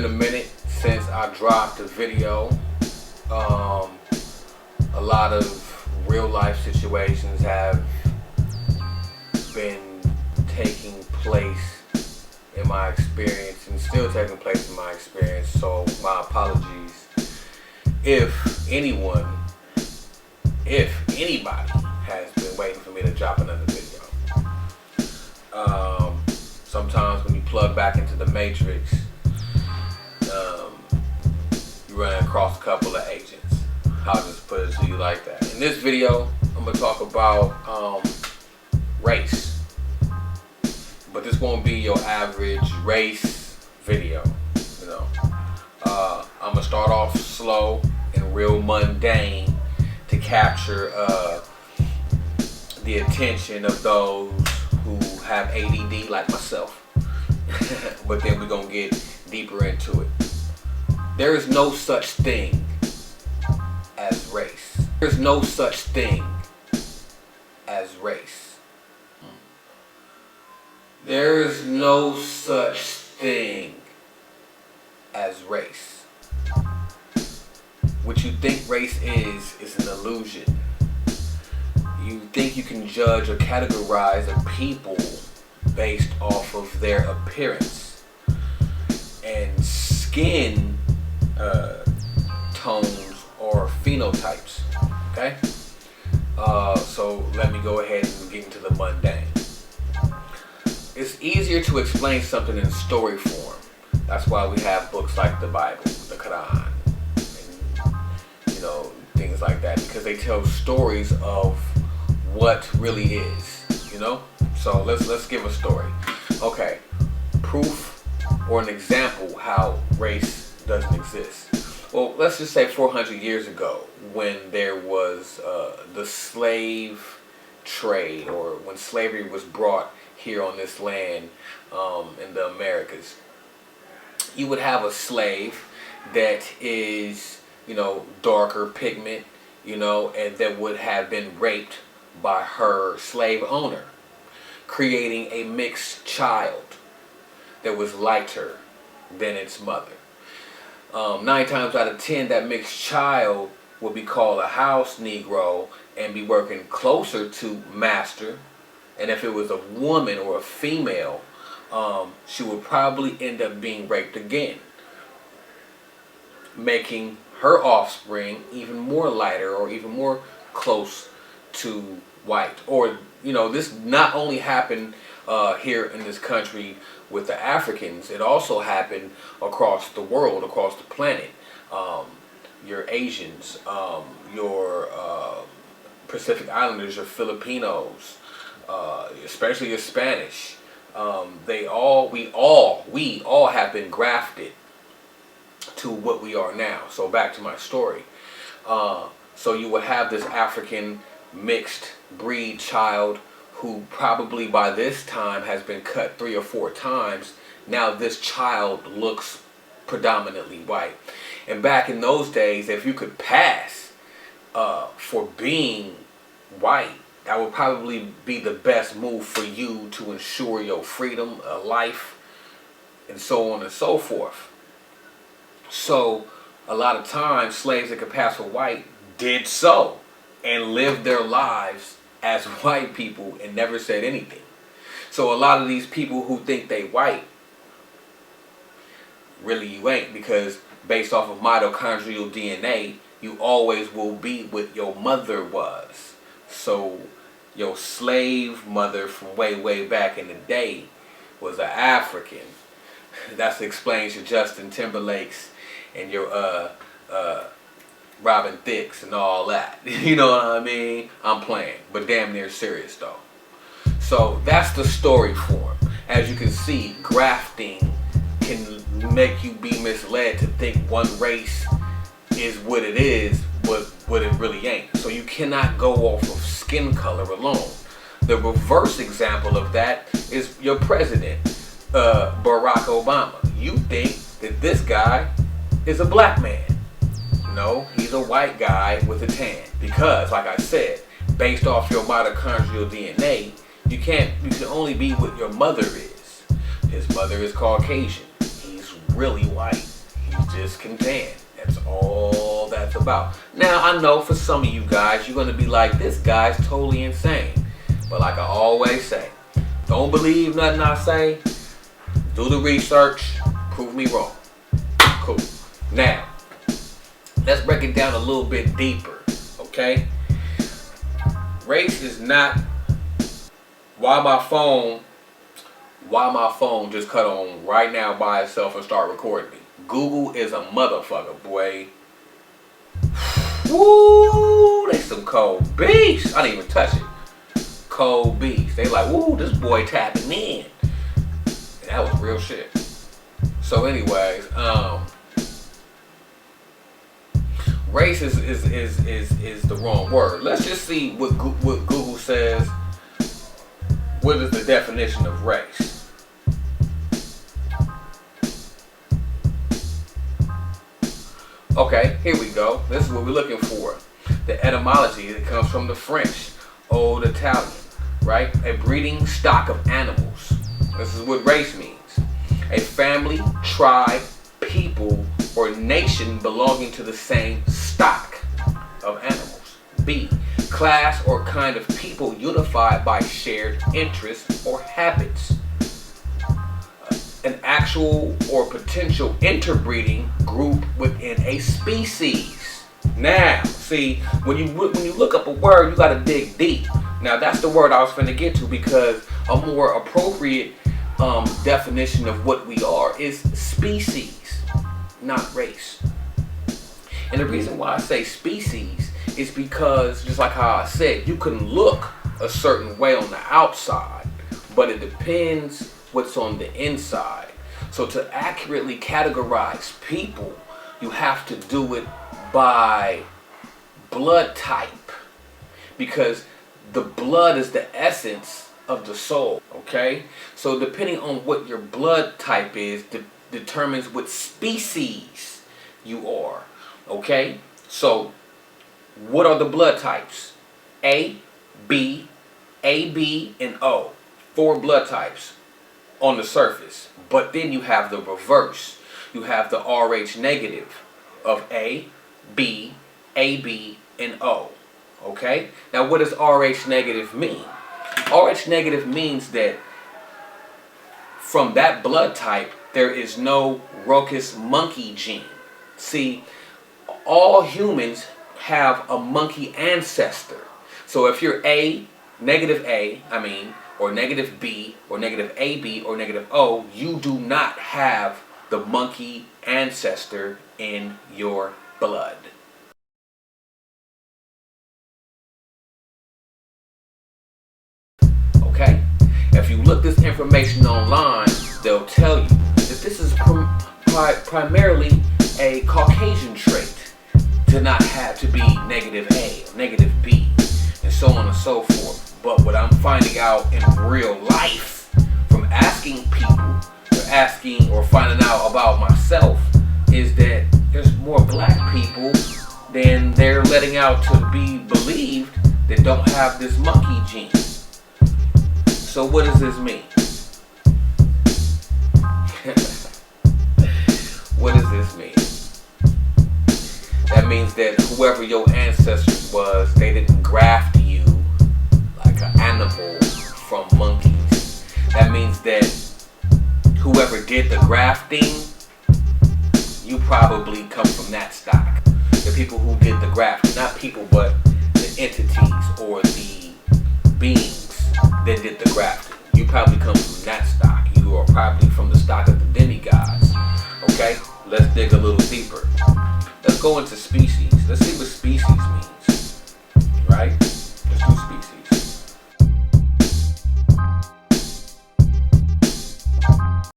been a minute since I dropped a video. A lot of real life situations have been taking place in my experience and still taking place in my experience, so my apologies if anybody has been waiting for me to drop another video. Sometimes when you plug back into the matrix, you run across a couple of agents. I'll just put it to you like that. In this video, I'm gonna talk about race, but this won't be your average race video. I'm gonna start off slow and real mundane to capture the attention of those who have ADD like myself. But then we're gonna get deeper into it. There is no such thing as race. There's no such thing as race. There's no such thing as race. What you think race is an illusion. You think you can judge or categorize a people based off of their appearance and skin tones or phenotypes. Okay? So let me go ahead and get into the mundane. It's easier to explain something in story form. That's why we have books like the Bible, the Quran, and things like that, because they tell stories of what really is, So let's give a story. Okay, proof or an example how race doesn't exist. Well, let's just say 400 years ago, when there was the slave trade, or when slavery was brought here on this land in the Americas. You would have a slave that is, darker pigment, and that would have been raped by her slave owner, creating a mixed child that was lighter than its mother. 9 times out of 10, that mixed child would be called a house Negro and be working closer to master. And if it was a woman or a female, she would probably end up being raped again, making her offspring even more lighter or even more close to white. Or, this not only happened here in this country with the Africans, it also happened across the world, across the planet. Your Asians, your Pacific Islanders, your Filipinos, especially your Spanish, we all have been grafted to what we are now. So back to my story. So you would have this African mixed breed child who probably by this time has been cut 3 or 4 times. Now this child looks predominantly white. And back in those days, if you could pass for being white, that would probably be the best move for you to ensure your freedom, life, and so on and so forth. So a lot of times, slaves that could pass for white did so and lived their lives as white people and never said anything. So a lot of these people who think they white, really you ain't, because based off of mitochondrial DNA, you always will be what your mother was. So your slave mother from way back in the day was an African. That explains your Justin Timberlakes and your Robin Thicke's and all that. You know what I mean? I'm playing, but damn near serious though. So that's the story form. As you can see, grafting can make you be misled to think one race is what it is, but what it really ain't. So you cannot go off of skin color alone. The reverse example of that is your president, Barack Obama. You think that this guy is a black man. No, he's a white guy with a tan. Because, like I said, based off your mitochondrial DNA, you can only be what your mother is. His mother is Caucasian. He's really white. He's just content. That's all that's about. Now, I know for some of you guys, you're going to be like, this guy's totally insane. But like I always say, don't believe nothing I say. Do the research. Prove me wrong. Cool. Now, let's break it down a little bit deeper, okay? Race is not why my phone just cut on right now by itself and start recording me. Google is a motherfucker, boy. Woo, they some cold beasts. I didn't even touch it. Cold beasts. They like, woo, this boy tapping in. And that was real shit. So anyways, race is the wrong word. Let's just see what Google says. What is the definition of race? Okay, here we go. This is what we're looking for. The etymology, it comes from the French, Old Italian, right? A breeding stock of animals. This is what race means. A family, tribe, people, or nation belonging to the same stock of animals. B, class or kind of people unified by shared interests or habits. An actual or potential interbreeding group within a species. Now, see, when you look up a word, you gotta dig deep. Now, that's the word I was finna get to, because a more appropriate definition of what we are is species, not race. And the reason why I say species is because, just like how I said, you can look a certain way on the outside, but it depends what's on the inside. So to accurately categorize people, you have to do it by blood type, because the blood is the essence of the soul, okay? So depending on what your blood type is, determines what species you are, okay? So what are the blood types? A, B, AB, and O. 4 blood types on the surface. But then you have the reverse. You have the RH negative of A, B, AB, and O. Okay? Now what does RH negative mean? RH negative means that from that blood type, there is no rhoecus monkey gene. See, all humans have a monkey ancestor. So if you're negative A, or negative B, or negative AB, or negative O, you do not have the monkey ancestor in your blood. Okay? If you look this information online, they'll tell you that this is primarily a Caucasian trait to not have to be negative A, or negative B, and so on and so forth. But what I'm finding out in real life from asking people, or finding out about myself, is that there's more black people than they're letting out to be believed that don't have this monkey gene. So what does this mean? What does this mean? That means that whoever your ancestors was, they didn't graft you like an animal from monkeys. That means that whoever did the grafting, you probably come from that stock. The people who did the grafting, not people, but the entities or the beings that did the grafting. You probably come from that stock. You are probably from the stock of the demigods. Okay? Let's dig a little deeper. Let's go into species. Let's see what species means.